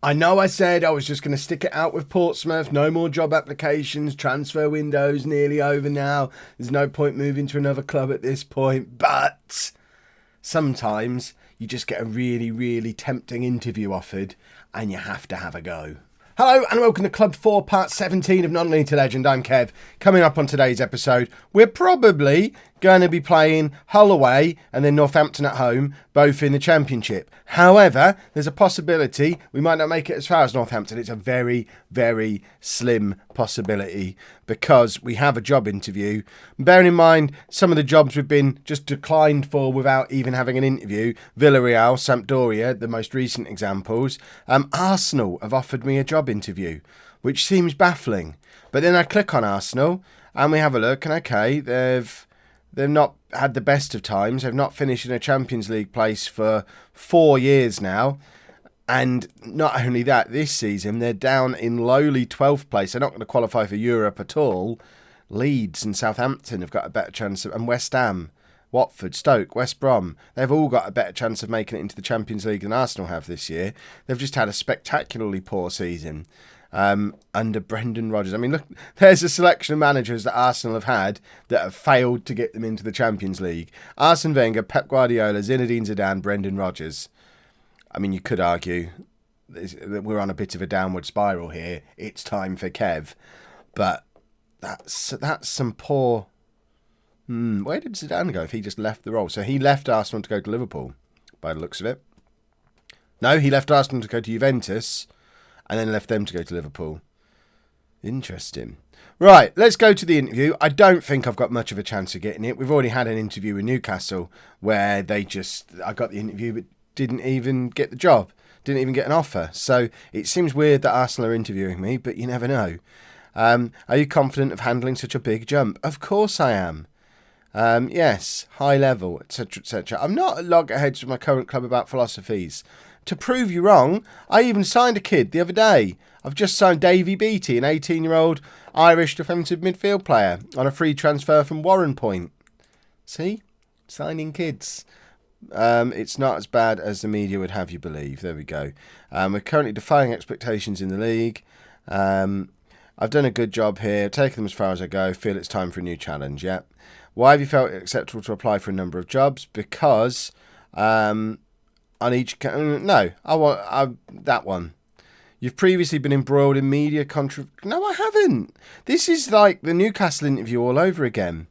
I know I said I was just going to stick it out with Portsmouth. No more job applications. Transfer window's nearly over now. There's no point moving to another club at this point. But sometimes you just get a really, really tempting interview offered and you have to have a go. Hello and welcome to Club 4 Part 17 of Non-League to Legend. I'm Kev. Coming up on today's episode, we're probably going to be playing Hull away and then Northampton at home, both in the Championship. However, there's a possibility we might not make it as far as Northampton. It's a very, very slim possibility because we have a job interview. Bearing in mind some of the jobs we've been just declined for without even having an interview. Villarreal, Sampdoria, the most recent examples. Arsenal have offered me a job interview, which seems baffling. But then I click on Arsenal and we have a look and okay, they've not had the best of times. They've not finished in a Champions League place for 4 years now. And not only that, this season they're down in lowly 12th place. They're not going to qualify for Europe at all. Leeds and Southampton have got a better chance and West Ham, Watford, Stoke, West Brom, they've all got a better chance of making it into the Champions League than Arsenal have this year. They've just had a spectacularly poor season under Brendan Rodgers. I mean, look, there's a selection of managers that Arsenal have had that have failed to get them into the Champions League. Arsene Wenger, Pep Guardiola, Zinedine Zidane, Brendan Rodgers. I mean, you could argue that we're on a bit of a downward spiral here. It's time for Kev. But that's some poor... Where did Zidane go if he just left the role? So he left Arsenal to go to Liverpool, by the looks of it. No, he left Arsenal to go to Juventus and then left them to go to Liverpool. Interesting. Right, let's go to the interview. I don't think I've got much of a chance of getting it. We've already had an interview with Newcastle where I got the interview but didn't even get the job. Didn't even get an offer. So it seems weird that Arsenal are interviewing me, but you never know. Are you confident of handling such a big jump? Of course I am. Yes, high level, etc., etc. I'm not at loggerheads with my current club about philosophies. To prove you wrong, I even signed a kid the other day. I've just signed Davy Beattie, an 18-year-old Irish defensive midfield player, on a free transfer from Warren Point. See? Signing kids. It's not as bad as the media would have you believe. There we go. We're currently defying expectations in the league. I've done a good job here, taken them as far as I go, feel it's time for a new challenge, yeah. Why have you felt it acceptable to apply for a number of jobs? Because on each... No, I want that one. You've previously been embroiled in media No, I haven't. This is like the Newcastle interview all over again.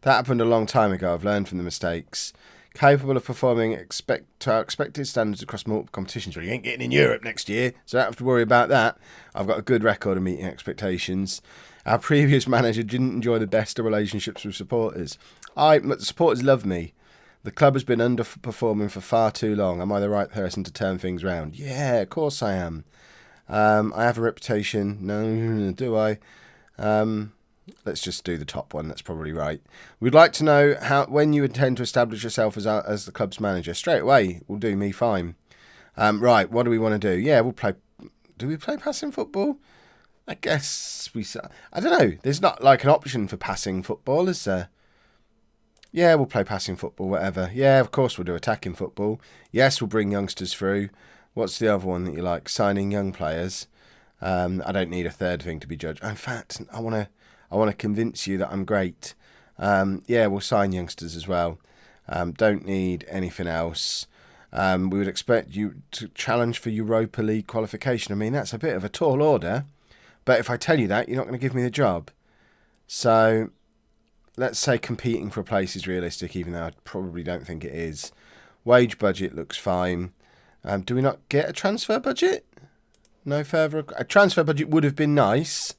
That happened a long time ago. I've learned from the mistakes. Capable of performing to our expected standards across multiple competitions. Well, you ain't getting in Europe next year, so I don't have to worry about that. I've got a good record of meeting expectations. Our previous manager didn't enjoy the best of relationships with supporters. The supporters love me. The club has been underperforming for far too long. Am I the right person to turn things round? Yeah, of course I am. I have a reputation. No, do I? Let's just do the top one. That's probably right. We'd like to know when you intend to establish yourself as the club's manager. Straight away will do me fine. Right, what do we want to do? Yeah, we'll play... Do we play passing football? I guess I don't know. There's not like an option for passing football, is there? Yeah, we'll play passing football, whatever. Yeah, of course we'll do attacking football. Yes, we'll bring youngsters through. What's the other one that you like? Signing young players. I don't need a third thing to be judged. In fact, I want to convince you that I'm great. Yeah, we'll sign youngsters as well. Don't need anything else. We would expect you to challenge for Europa League qualification. I mean, that's a bit of a tall order. But if I tell you that, you're not going to give me the job. So let's say competing for a place is realistic, even though I probably don't think it is. Wage budget looks fine. Do we not get a transfer budget? No further... A transfer budget would have been nice.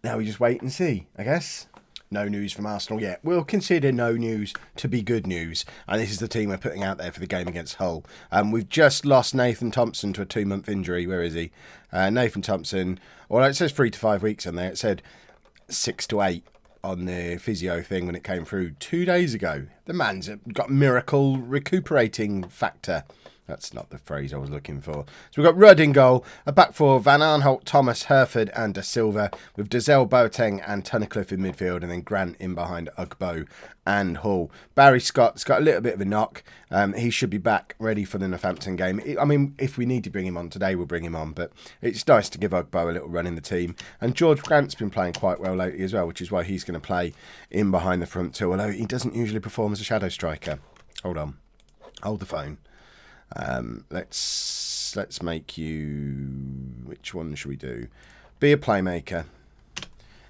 Now we just wait and see, I guess. No news from Arsenal yet. We'll consider no news to be good news. And this is the team we're putting out there for the game against Hull. We've just lost Nathan Thompson to a 2-month injury. Where is he? Nathan Thompson. Well, it says 3 to 5 weeks on there. It said 6 to 8 on the physio thing when it came through 2 days ago. The man's got miracle recuperating factor. That's not the phrase I was looking for. So we've got Rudd in goal, a back four, Van Aanholt, Thomas, Herford and Da Silva, with Dazelle, Boateng and Tunnicliffe in midfield, and then Grant in behind Ugbo and Hull. Barry Scott's got a little bit of a knock. He should be back ready for the Northampton game. I mean, if we need to bring him on today, we'll bring him on, but it's nice to give Ugbo a little run in the team. And George Grant's been playing quite well lately as well, which is why he's going to play in behind the front two, although he doesn't usually perform as a shadow striker. Hold on. Hold the phone. Let's make you... Which one should we do? Be a playmaker.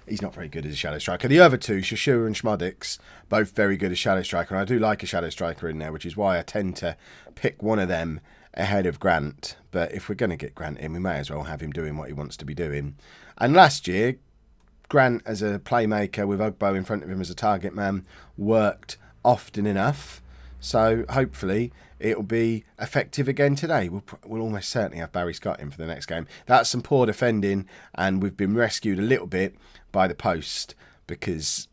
He's not very good as a shadow striker. The other two, Shashua and Schmodix, both very good as shadow striker. And I do like a shadow striker in there, which is why I tend to pick one of them ahead of Grant. But if we're going to get Grant in, we may as well have him doing what he wants to be doing. And last year, Grant as a playmaker with Ugbo in front of him as a target man worked often enough. So hopefully it'll be effective again today. We'll almost certainly have Barry Scott in for the next game. That's some poor defending, and we've been rescued a little bit by the post because,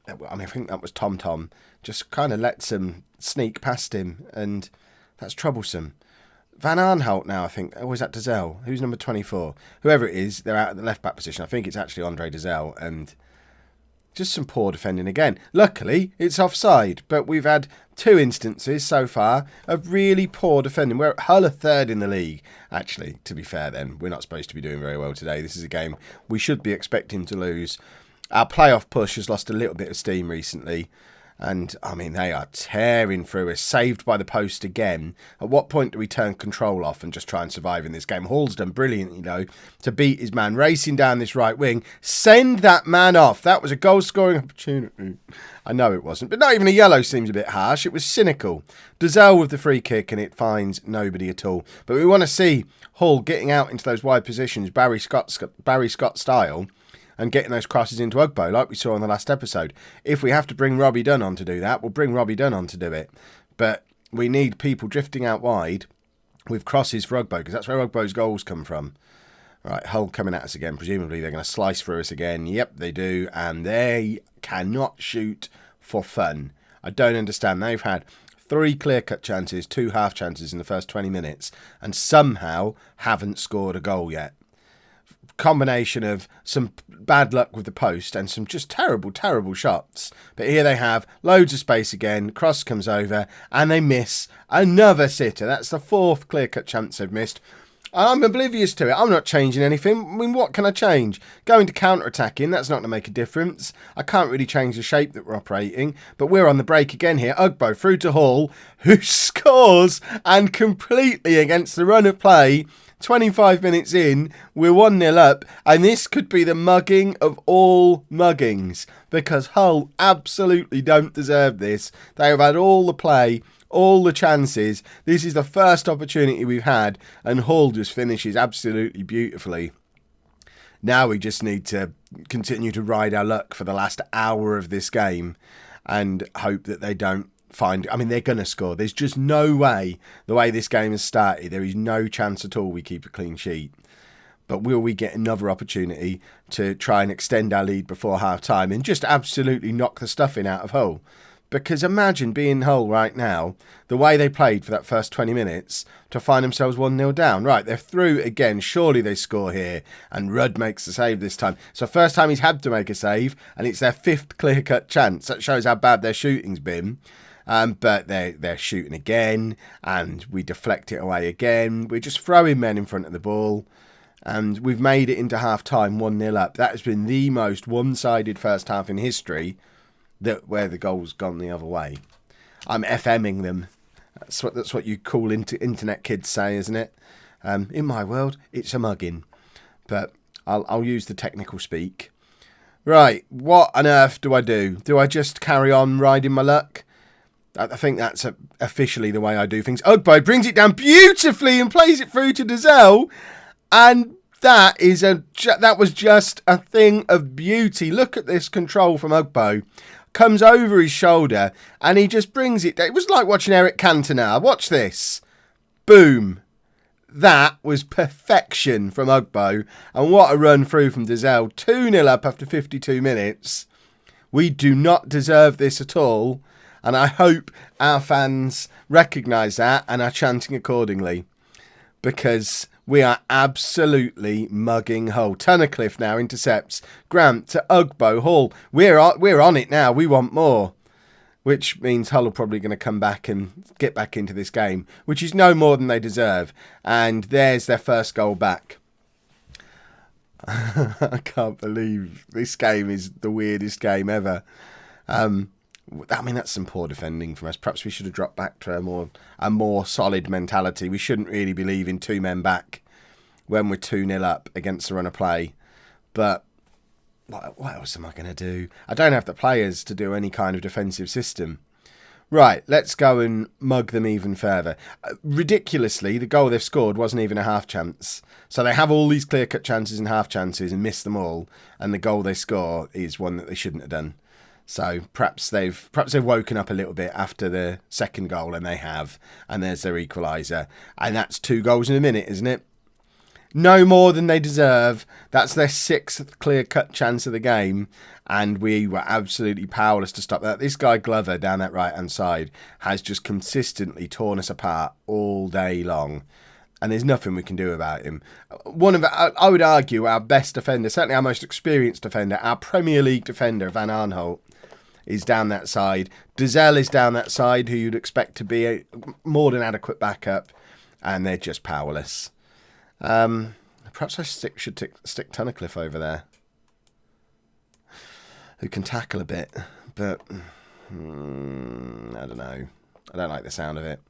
I mean, I think that was Tom Tom. Just kind of lets him sneak past him, and that's troublesome. Van Aanholt now, I think. Oh, is that Dazelle? Who's number 24? Whoever it is, they're out at the left-back position. I think it's actually Andre Dazelle, and just some poor defending again. Luckily, it's offside, but we've had 2 instances so far of really poor defending. We're at Hull are 3rd in the league. Actually, to be fair then, we're not supposed to be doing very well today. This is a game we should be expecting to lose. Our playoff push has lost a little bit of steam recently. And, I mean, they are tearing through us, saved by the post again. At what point do we turn control off and just try and survive in this game? Hall's done brilliantly, though, to beat his man, racing down this right wing. Send that man off. That was a goal-scoring opportunity. I know it wasn't, but not even a yellow seems a bit harsh. It was cynical. Dazelle with the free kick, and it finds nobody at all. But we want to see Hull getting out into those wide positions, Barry Scott style, and getting those crosses into Ugbo, like we saw in the last episode. If we have to bring Robbie Dunn on to do that, we'll bring Robbie Dunn on to do it. But we need people drifting out wide with crosses for Ugbo, because that's where Ugbo's goals come from. Right, Hull coming at us again. Presumably they're going to slice through us again. Yep, they do. And they cannot shoot for fun. I don't understand. They've had 3 clear-cut chances, 2 half chances in the first 20 minutes, and somehow haven't scored a goal yet. Combination of some bad luck with the post and some just terrible shots. But here they have loads of space again. Cross comes over and they miss another sitter. That's the 4th clear-cut chance they've missed. I'm oblivious to it. I'm not changing anything. I mean, what can I change? Going to counter-attacking, that's not going to make a difference. I can't really change the shape that we're operating. But we're on the break again here. Ugbo through to Hall, who scores, and completely against the run of play. 25 minutes in, we're 1-0 up, and this could be the mugging of all muggings, because Hull absolutely don't deserve this. They have had all the play, all the chances. This is the first opportunity we've had, and Hull just finishes absolutely beautifully. Now we just need to continue to ride our luck for the last hour of this game and hope that they don't I mean, they're going to score. There's just no way, the way this game has started, there is no chance at all we keep a clean sheet. But will we get another opportunity to try and extend our lead before half-time and just absolutely knock the stuffing out of Hull? Because imagine being Hull right now, the way they played for that first 20 minutes, to find themselves 1-0 down. Right, they're through again. Surely they score here. And Rudd makes the save this time. So first time he's had to make a save, and it's their 5th clear-cut chance. That shows how bad their shooting's been. But they're shooting again, and we deflect it away again. We're just throwing men in front of the ball, and we've made it into half-time 1-0 up. That has been the most one-sided first half in history, where the goal's gone the other way. I'm FMing them. That's what you cool internet kids say, isn't it? In my world, it's a mugging. But I'll use the technical speak. Right, what on earth do I do? Do I just carry on riding my luck? I think that's officially the way I do things. Ugbo brings it down beautifully and plays it through to Dazelle. And that was just a thing of beauty. Look at this control from Ugbo. Comes over his shoulder and he just brings it down. It was like watching Eric Cantona. Watch this. Boom. That was perfection from Ugbo. And what a run through from Dazelle. 2-0 up after 52 minutes. We do not deserve this at all. And I hope our fans recognise that and are chanting accordingly. Because we are absolutely mugging Hull. Tunnicliffe now intercepts Grant to Ugbo. Hall. We're on it now. We want more. Which means Hull are probably going to come back and get back into this game, which is no more than they deserve. And there's their first goal back. I can't believe this game is the weirdest game ever. I mean, that's some poor defending from us. Perhaps we should have dropped back to a more solid mentality. We shouldn't really be leaving 2 men back when we're 2-0 up against the run of play. But what else am I going to do? I don't have the players to do any kind of defensive system. Right, let's go and mug them even further. Ridiculously, the goal they've scored wasn't even a half chance. So they have all these clear-cut chances and half chances and miss them all. And the goal they score is one that they shouldn't have done. So perhaps they've woken up a little bit after the second goal, and they have. And there's their equaliser. And that's 2 goals in a minute, isn't it? No more than they deserve. That's their 6th clear-cut chance of the game. And we were absolutely powerless to stop that. This guy Glover down that right-hand side has just consistently torn us apart all day long. And there's nothing we can do about him. I would argue, our best defender, certainly our most experienced defender, our Premier League defender, Van Arnholt, is down that side. Dazelle is down that side, who you'd expect to be a more than adequate backup. And they're just powerless. Perhaps I should stick Tunnicliffe over there, who can tackle a bit, but I don't know. I don't like the sound of it.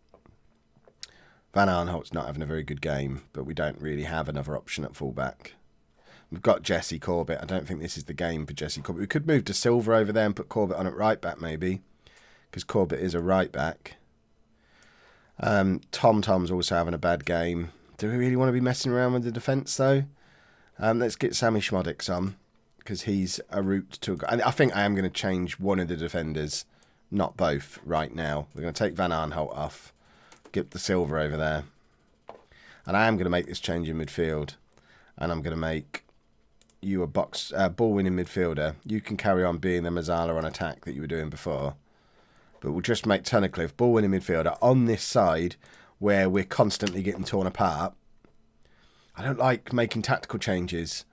Van Arnholt's not having a very good game, but we don't really have another option at fullback. We've got Jesse Corbett. I don't think this is the game for Jesse Corbett. We could move to Silver over there and put Corbett on at right back maybe, because Corbett is a right back. Tom's also having a bad game. Do we really want to be messing around with the defence, though? Let's get Sammy Schmodix on, because he's a route to a goal. And I think I am going to change one of the defenders, not both, right now. We're going to take Van Arnholt off, get the Silver over there. And I am going to make this change in midfield. And I'm going to make you a ball-winning midfielder. You can carry on being the Mazzala on attack that you were doing before. But we'll just make Tunnicliffe ball-winning midfielder on this side, where we're constantly getting torn apart. I don't like making tactical changes.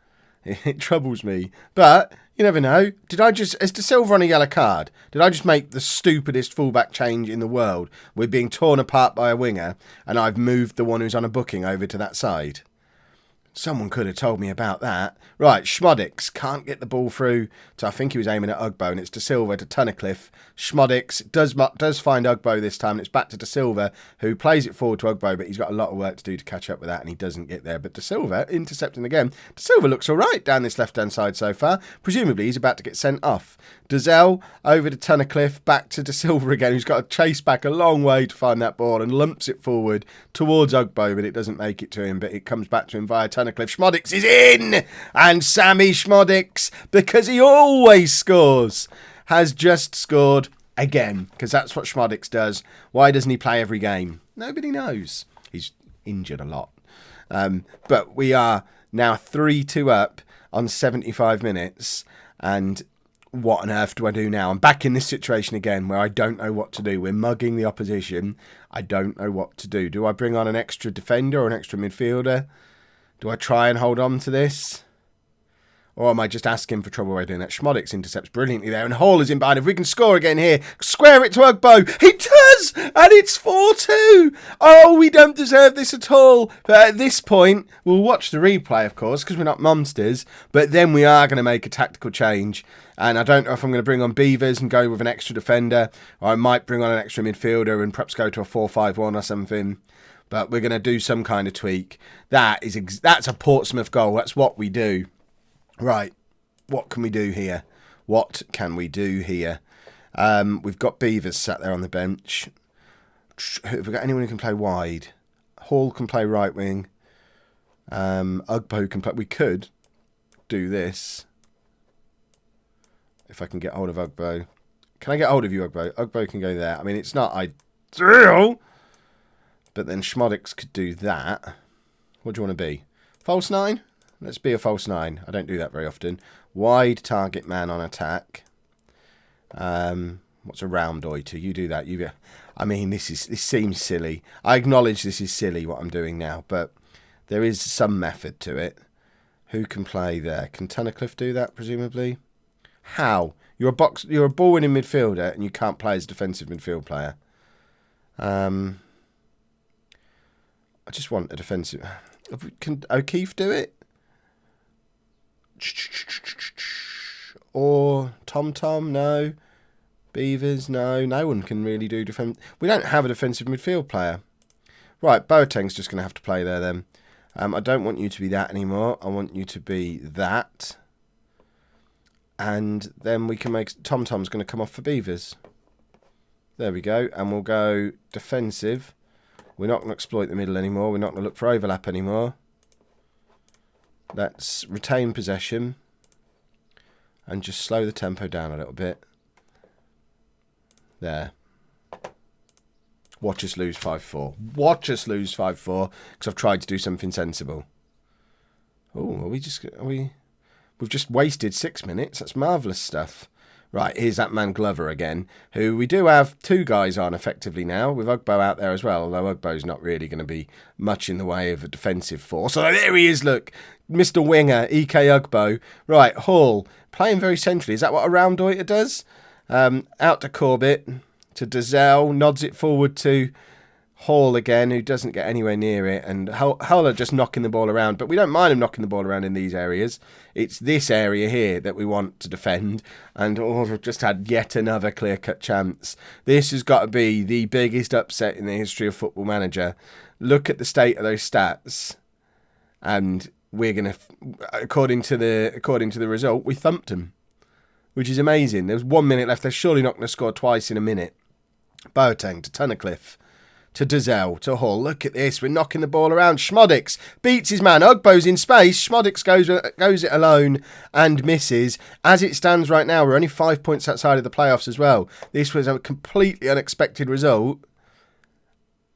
It troubles me. But you never know. Is De Silva on a yellow card? Did I just make the stupidest fullback change in the world? We're being torn apart by a winger, and I've moved the one who's on a booking over to that side. Someone could have told me about that. Right, Schmodix can't get the ball through. So I think he was aiming at Ugbo, and it's De Silva to Tunnicliffe. Schmodix does find Ugbo this time, and it's back to De Silva, who plays it forward to Ugbo, but he's got a lot of work to do to catch up with that, and he doesn't get there. But De Silva intercepting again. De Silva looks all right down this left-hand side so far. Presumably he's about to get sent off. Dazelle over to Tunnicliffe, back to De Silva again, who's got to chase back a long way to find that ball and lumps it forward towards Ugbo, but it doesn't make it to him, but it comes back to him via Tunnicliffe. Schmodix is in! And Sammy Schmodix, because he always scores, has just scored again, because that's what Schmodix does. Why doesn't he play every game? Nobody knows. He's injured a lot. But we are now 3-2 up on 75 minutes, and what on earth do I do now? I'm back in this situation again where I don't know what to do. We're mugging the opposition. I don't know what to do. Do I bring on an extra defender or an extra midfielder? Do I try and hold on to this? Or am I just asking for trouble by doing that? Schmodix intercepts brilliantly there, and Hall is in behind. If we can score again here, square it to Ugbo. He does! And it's 4-2! Oh, we don't deserve this at all. But at this point, we'll watch the replay, of course, because we're not monsters. But then we are going to make a tactical change. And I don't know if I'm going to bring on Beavers and go with an extra defender, or I might bring on an extra midfielder and perhaps go to a 4-5-1 or something. But we're going to do some kind of tweak. That's a Portsmouth goal. That's what we do. Right, what can we do here? What can we do here? We've got Beavers sat there on the bench. Have we got anyone who can play wide? Hall can play right wing. Ugbo can play... We could do this. If I can get hold of Ugbo. Can I get hold of you, Ugbo? Ugbo can go there. I mean, it's not ideal. But then Schmodix could do that. What do you want to be? False 9? Let's be a false 9. I don't do that very often. Wide target man on attack. What What's a round oiter? You do that. I mean, this seems silly. I acknowledge this is silly what I'm doing now, but there is some method to it. Who can play there? Can Tunnicliffe do that, presumably? How? You're a ball-winning midfielder, and you can't play as a defensive midfield player. I just want a defensive... Can O'Keefe do it? Or Tom? No. Beavers? No. No one can really do defense. We don't have a defensive midfield player. Right, Boateng's just going to have to play there then. I don't want you to be that anymore. I want you to be that. And then we can make... Tom's going to come off for Beavers. There we go. And we'll go defensive. We're not going to exploit the middle anymore. We're not going to look for overlap anymore. Let's retain possession. And just slow the tempo down a little bit. There. Watch us lose 5-4. Watch us lose 5-4 because I've tried to do something sensible. Oh, we've just wasted 6 minutes. That's marvellous stuff. Right, here's that man Glover again, who we do have 2 guys on effectively now, with Ugbo out there as well, although Ugbo's not really going to be much in the way of a defensive force. Oh, there he is, look. Mr. Winger, EK Ugbo. Right, Hall, playing very centrally. Is that what a round oiter does? Out to Corbett, to Dazelle, nods it forward to Hall again, who doesn't get anywhere near it, and Hull are just knocking the ball around, but we don't mind him knocking the ball around in these areas. It's this area here that we want to defend, and we've just had yet another clear-cut chance. This has got to be the biggest upset in the history of Football Manager. Look at the state of those stats, and we're going to, according to the result, we thumped them, which is amazing. There was 1 minute left. They're surely not going to score twice in a minute. Boateng to Tunnicliffe. To Dazelle, to Hall. Look at this. We're knocking the ball around. Schmodix beats his man. Ugbo's in space. Schmodix goes it alone and misses. As it stands right now, we're only 5 points outside of the playoffs as well. This was a completely unexpected result.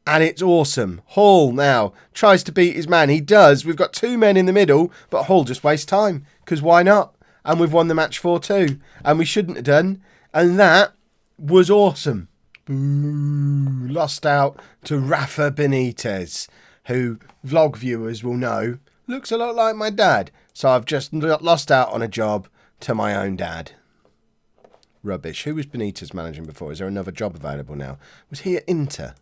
And it's awesome. Hall now tries to beat his man. He does. We've got 2 men in the middle, but Hall just wastes time. Because why not? And we've won the match 4-2. And we shouldn't have done. And that was awesome. Boo, lost out to Rafa Benitez, who vlog viewers will know looks a lot like my dad. So I've just lost out on a job to my own dad. Rubbish. Who was Benitez managing before? Is there another job available now? Was he at Inter?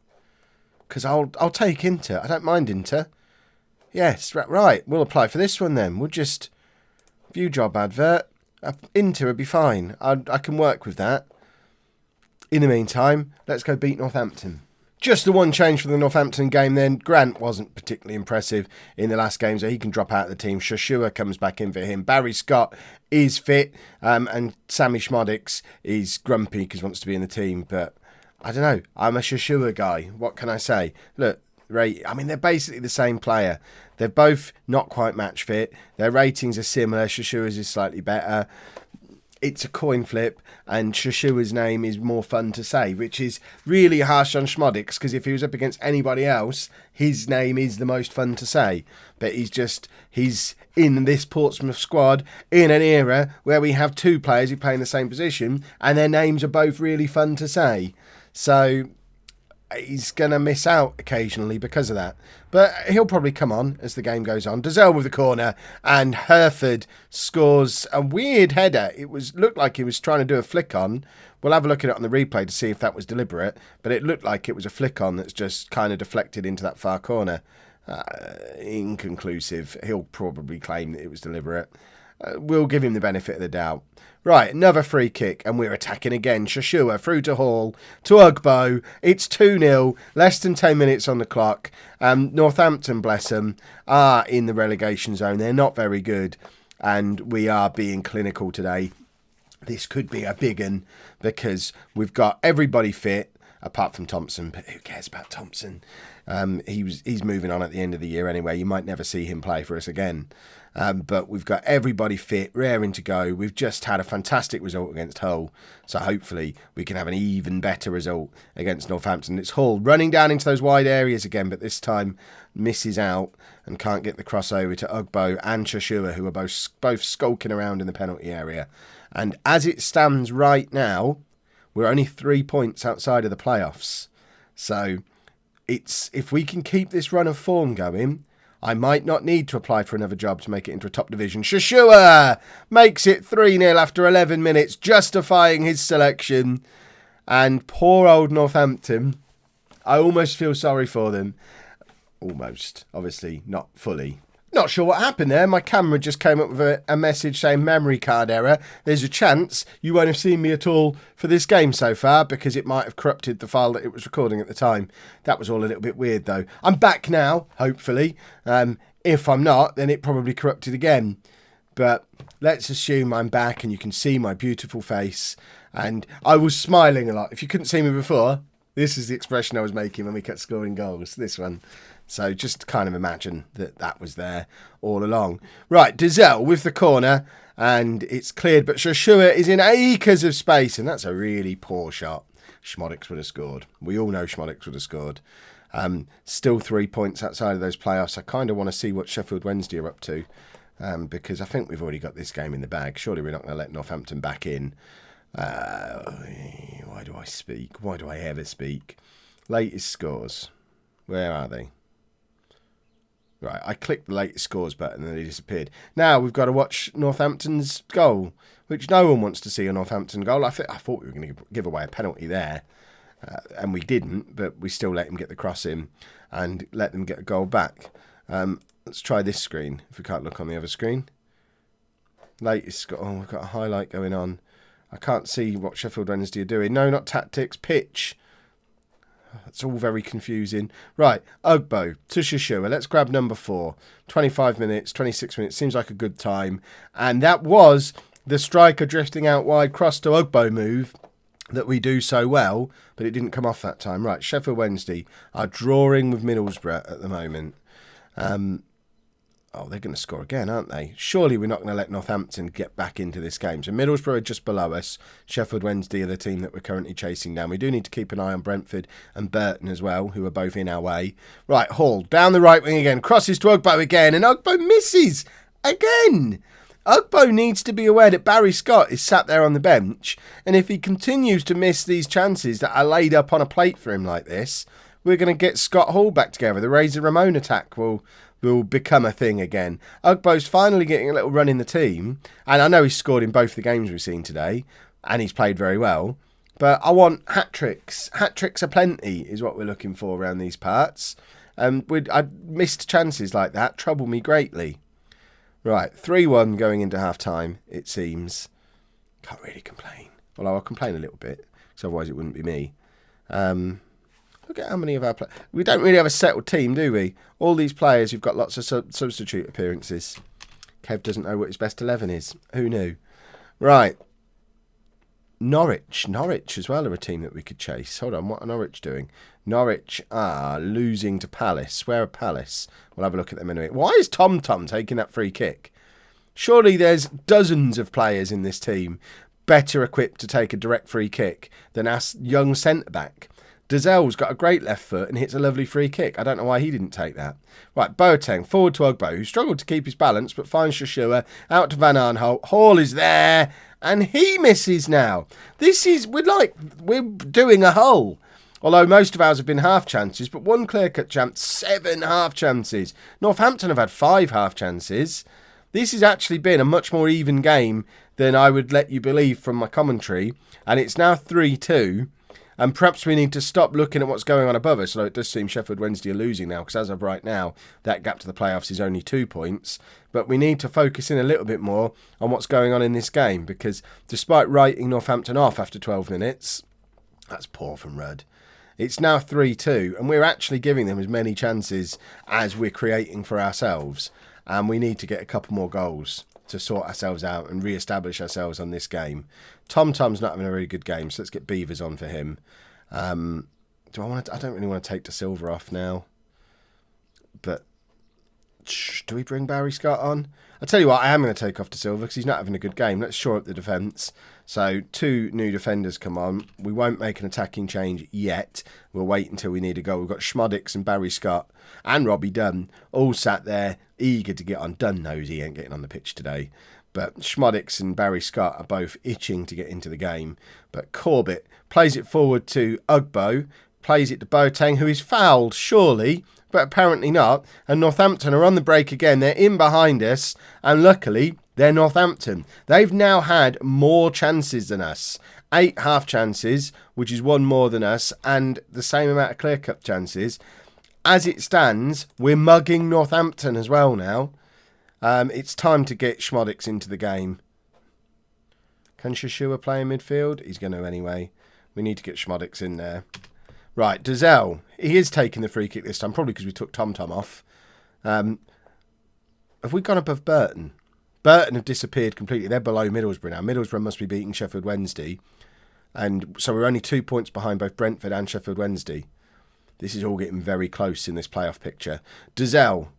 Because I'll take Inter. I don't mind Inter. Yes, right. We'll apply for this one then. We'll just view job advert. Inter would be fine. I can work with that. In the meantime, let's go beat Northampton. Just the one change for the Northampton game then. Grant wasn't particularly impressive in the last game, so he can drop out of the team. Shoshua comes back in for him. Barry Scott is fit, and Sammy Schmodix is grumpy because he wants to be in the team. But I don't know. I'm a Shoshua guy. What can I say? Look, I mean, they're basically the same player. They're both not quite match fit. Their ratings are similar. Shoshua's is slightly better. It's a coin flip, and Shoshua's name is more fun to say, which is really harsh on Schmodix, because if he was up against anybody else, his name is the most fun to say. But he's in this Portsmouth squad in an era where we have 2 players who play in the same position, and their names are both really fun to say. So he's going to miss out occasionally because of that. But he'll probably come on as the game goes on. Dazelle with the corner, and Herford scores a weird header. Looked like he was trying to do a flick on. We'll have a look at it on the replay to see if that was deliberate, but it looked like it was a flick on that's just kind of deflected into that far corner. Inconclusive. He'll probably claim that it was deliberate. We'll give him the benefit of the doubt. Right, another free kick, and we're attacking again. Shoshua through to Hall, to Ugbo. It's 2-0, less than 10 minutes on the clock. Northampton, bless them, are in the relegation zone. They're not very good, and we are being clinical today. This could be a big one, because we've got everybody fit, apart from Thompson, but who cares about Thompson? He's moving on at the end of the year anyway. You might never see him play for us again. But we've got everybody fit, raring to go. We've just had a fantastic result against Hull, so hopefully we can have an even better result against Northampton. It's Hull running down into those wide areas again, but this time misses out and can't get the crossover to Ugbo and Shoshua, who are both skulking around in the penalty area. And as it stands right now, we're only 3 points outside of the playoffs. So if we can keep this run of form going, I might not need to apply for another job to make it into a top division. Shashua makes it 3-0 after 11 minutes, justifying his selection. And poor old Northampton, I almost feel sorry for them. Almost, obviously, not fully. Not sure what happened there. My camera just came up with a message saying memory card error. There's a chance you won't have seen me at all for this game so far because it might have corrupted the file that it was recording at the time. That was all a little bit weird though. I'm back now, hopefully. If I'm not, then it probably corrupted again. But let's assume I'm back and you can see my beautiful face. And I was smiling a lot. If you couldn't see me before, this is the expression I was making when we kept scoring goals. This one. So just kind of imagine that was there all along. Right, Dizelle with the corner, and it's cleared, but Shashua is in acres of space, and that's a really poor shot. Schmodix would have scored. We all know Schmodix would have scored. Still 3 points outside of those playoffs. I kind of want to see what Sheffield Wednesday are up to, because I think we've already got this game in the bag. Surely we're not going to let Northampton back in. Why do I speak? Why do I ever speak? Latest scores. Where are they? Right, I clicked the latest scores button and they disappeared. Now we've got to watch Northampton's goal, which no one wants to see a Northampton goal. I thought we were going to give away a penalty there, and we didn't, but we still let him get the cross in and let them get a goal back. Let's try this screen, if we can't look on the other screen. Latest score. Oh, we've got a highlight going on. I can't see what Sheffield Wednesday are doing. No, not tactics, pitch. It's all very confusing. Right, Ugbo to Shashua. Let's grab number 4. 25 minutes, 26 minutes. Seems like a good time. And that was the striker drifting out wide cross to Ugbo move that we do so well, but it didn't come off that time. Right, Sheffield Wednesday are drawing with Middlesbrough at the moment. Oh, they're going to score again, aren't they? Surely we're not going to let Northampton get back into this game. So Middlesbrough are just below us. Sheffield Wednesday are the team that we're currently chasing down. We do need to keep an eye on Brentford and Burton as well, who are both in our way. Right, Hall, down the right wing again. Crosses to Ugbo again, and Ugbo misses again. Ugbo needs to be aware that Barry Scott is sat there on the bench, and if he continues to miss these chances that are laid up on a plate for him like this, we're going to get Scott Hall back together. The Razor Ramon attack will become a thing again. Ugbo's finally getting a little run in the team, and I know he's scored in both the games we've seen today, and he's played very well, but I want hat-tricks. Hat-tricks aplenty is what we're looking for around these parts. Missed chances like that trouble me greatly. Right, 3-1 going into half-time, it seems. Can't really complain. Although I'll complain a little bit, because otherwise it wouldn't be me. Look at how many of our players... We don't really have a settled team, do we? All these players, you've got lots of substitute appearances. Kev doesn't know what his best 11 is. Who knew? Right. Norwich as well are a team that we could chase. Hold on, what are Norwich doing? Norwich are losing to Palace. Where are Palace? We'll have a look at them in a minute. Why is Tom taking that free kick? Surely there's dozens of players in this team better equipped to take a direct free kick than our young centre-back. Dazelle's got a great left foot and hits a lovely free kick. I don't know why he didn't take that. Right, Boateng forward to Ugbo, who struggled to keep his balance but finds Shashua out to Van Arnholt. Hall is there and he misses now. We're doing a Hull. Although most of ours have been half chances, but one clear-cut chance, 7 half chances. Northampton have had 5 half chances. This has actually been a much more even game than I would let you believe from my commentary, and it's now 3-2. And perhaps we need to stop looking at what's going on above us, although it does seem Sheffield Wednesday are losing now, because as of right now, that gap to the playoffs is only 2 points. But we need to focus in a little bit more on what's going on in this game, because despite writing Northampton off after 12 minutes, that's poor from Rudd. It's now 3-2, and we're actually giving them as many chances as we're creating for ourselves. And we need to get a couple more goals to sort ourselves out and re-establish ourselves on this game. Tom's not having a really good game, so let's get Beavers on for him. I don't really want to take De Silva off now. But do we bring Barry Scott on? I'll tell you what, I am going to take off De Silva because he's not having a good game. Let's shore up the defence. So 2 new defenders come on. We won't make an attacking change yet. We'll wait until we need a goal. We've got Schmodix and Barry Scott and Robbie Dunn all sat there eager to get on. Dunn knows he ain't getting on the pitch today. But Schmodix and Barry Scott are both itching to get into the game. But Corbett plays it forward to Ugbo, plays it to Boateng, who is fouled, surely, but apparently not. And Northampton are on the break again. They're in behind us, and luckily, they're Northampton. They've now had more chances than us. 8 half chances, which is 1 more than us, and the same amount of clear-cut chances. As it stands, we're mugging Northampton as well now. It's time to get Schmodix into the game. Can Shashua play in midfield? He's going to anyway. We need to get Schmodix in there. Right, Dazelle. He is taking the free kick this time, probably because we took Tom off. Have we gone above Burton? Burton have disappeared completely. They're below Middlesbrough now. Middlesbrough must be beating Sheffield Wednesday. And so we're only 2 points behind both Brentford and Sheffield Wednesday. This is all getting very close in this playoff picture. Dazelle.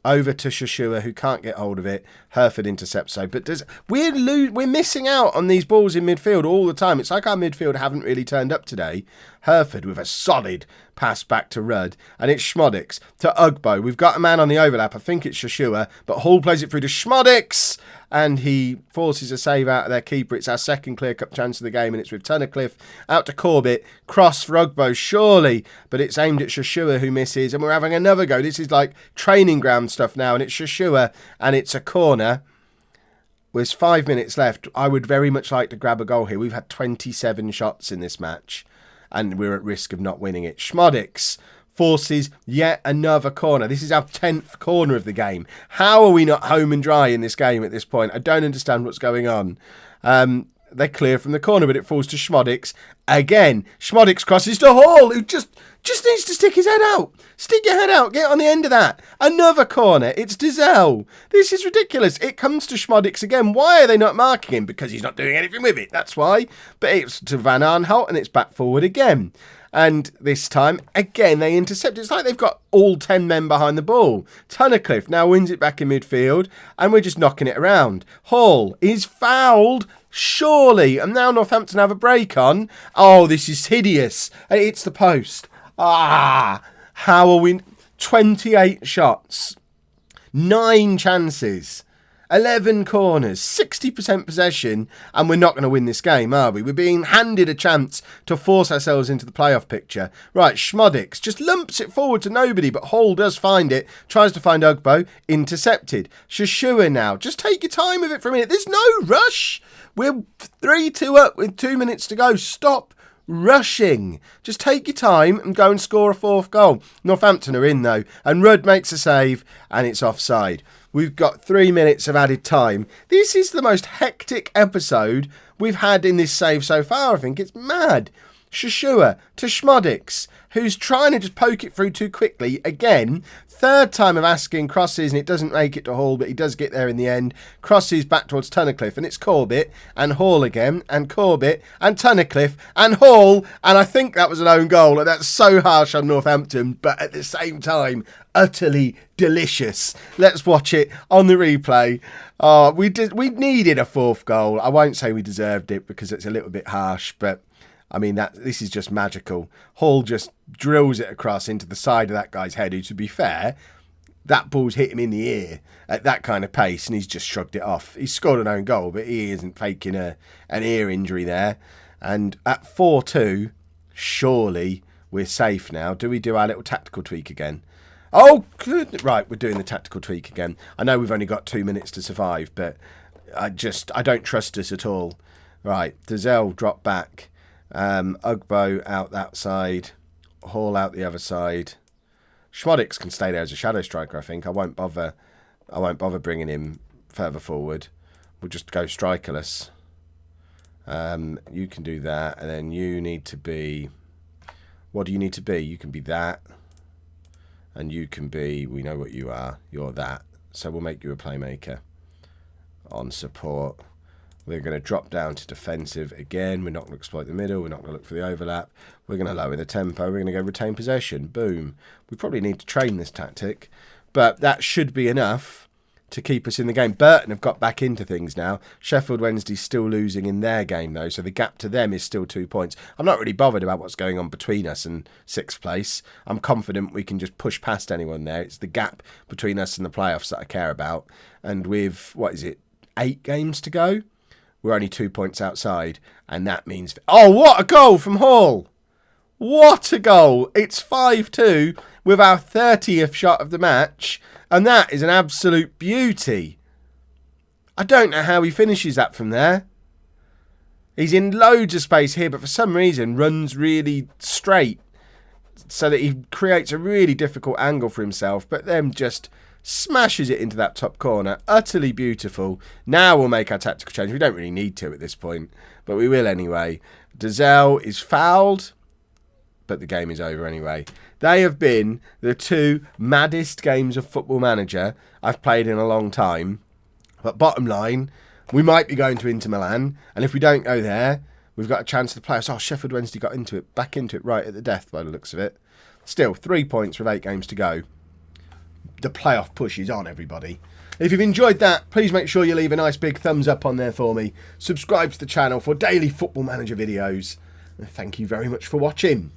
Over to Shashua, who can't get hold of it. Herford intercepts. But we're missing out on these balls in midfield all the time. It's like our midfield haven't really turned up today. Herford with a solid pass back to Rudd. And it's Schmodix to Ugbo. We've got a man on the overlap. I think it's Shashua. But Hall plays it through to Schmodix. And he forces a save out of their keeper. It's our second clear-cut chance of the game. And it's with Tunnicliffe out to Corbett. Cross for Ugbo, surely. But it's aimed at Shashua, who misses. And we're having another go. This is like training ground stuff now. And it's Shashua. And it's a corner. There's 5 minutes left. I would very much like to grab a goal here. We've had 27 shots in this match. And we're at risk of not winning it. Schmodix forces yet another corner. This is our 10th corner of the game. How are we not home and dry in this game at this point? I don't understand what's going on. They're clear from the corner, but it falls to Schmodix. Again, Schmodix crosses to Hall, who just needs to stick his head out. Stick your head out. Get on the end of that. Another corner. It's Dazelle. This is ridiculous. It comes to Schmodix again. Why are they not marking him? Because he's not doing anything with it. That's why. But it's to Van Aanholt, and it's back forward again. And this time, again, they intercept. It's like they've got all 10 men behind the ball. Tunnicliffe now wins it back in midfield, and we're just knocking it around. Hall is fouled, surely. And now Northampton have a break on. Oh, this is hideous. It's the post. How are we? 28 shots, 9 chances, 11 corners, 60% possession, and we're not going to win this game, are we? We're being handed a chance to force ourselves into the playoff picture. Right, Schmodix just lumps it forward to nobody, but Hall does find it, tries to find Ugbo, intercepted. Shashua now, just take your time with it for a minute. There's no rush. We're 3-2 up with 2 minutes to go. Stop rushing. Just take your time and go and score a 4th goal. Northampton are in though, and Rudd makes a save, and it's offside. We've got 3 minutes of added time. This is the most hectic episode we've had in this save so far. I think it's mad. Shashua to Schmodix, who's trying to just poke it through too quickly. Again, 3rd time of asking, crosses, and it doesn't make it to Hall, but he does get there in the end. Crosses back towards Tunnicliffe, and it's Corbett and Hall again, and Corbett and Tunnicliffe and Hall, and I think that was an own goal, and that's so harsh on Northampton, but at the same time, utterly delicious. Let's watch it on the replay. We needed a 4th goal. I won't say we deserved it because it's a little bit harsh, but I mean, this is just magical. Hall just drills it across into the side of that guy's head, who, to be fair, that ball's hit him in the ear at that kind of pace, and he's just shrugged it off. He's scored an own goal, but he isn't faking an ear injury there. And at 4-2, surely we're safe now. Do we do our little tactical tweak again? Oh, good. Right, we're doing the tactical tweak again. I know we've only got 2 minutes to survive, but I don't trust us at all. Right, Dazelle drop back. Ugbo out that side, Hall out the other side. Schmodix can stay there as a shadow striker, I think. I won't bother bringing him further forward. We'll just go strikerless. You can do that, and then you need to be... What do you need to be? You can be that, and you can be... We know what you are. You're that. So we'll make you a playmaker. On support. We're going to drop down to defensive again. We're not going to exploit the middle. We're not going to look for the overlap. We're going to lower the tempo. We're going to go retain possession. Boom. We probably need to train this tactic, but that should be enough to keep us in the game. Burton have got back into things now. Sheffield Wednesday's still losing in their game, though, so the gap to them is still 2 points. I'm not really bothered about what's going on between us and 6th place. I'm confident we can just push past anyone there. It's the gap between us and the playoffs that I care about. And with, 8 games to go. We're only 2 points outside, and that means... Oh, what a goal from Hull! What a goal! It's 5-2 with our 30th shot of the match, and that is an absolute beauty. I don't know how he finishes that from there. He's in loads of space here, but for some reason runs really straight so that he creates a really difficult angle for himself, but then just smashes it into that top corner. Utterly beautiful. Now we'll make our tactical change. We don't really need to at this point, but we will anyway. Dazelle is fouled, but the game is over anyway. They have been the 2 maddest games of Football Manager I've played in a long time. But bottom line, we might be going to Inter Milan, and if we don't go there, we've got a chance to play us. Oh, Sheffield Wednesday got back into it right at the death by the looks of it. Still, 3 points with 8 games to go. The playoff push is on, everybody. If you've enjoyed that, please make sure you leave a nice big thumbs up on there for me. Subscribe to the channel for daily Football Manager videos. And thank you very much for watching.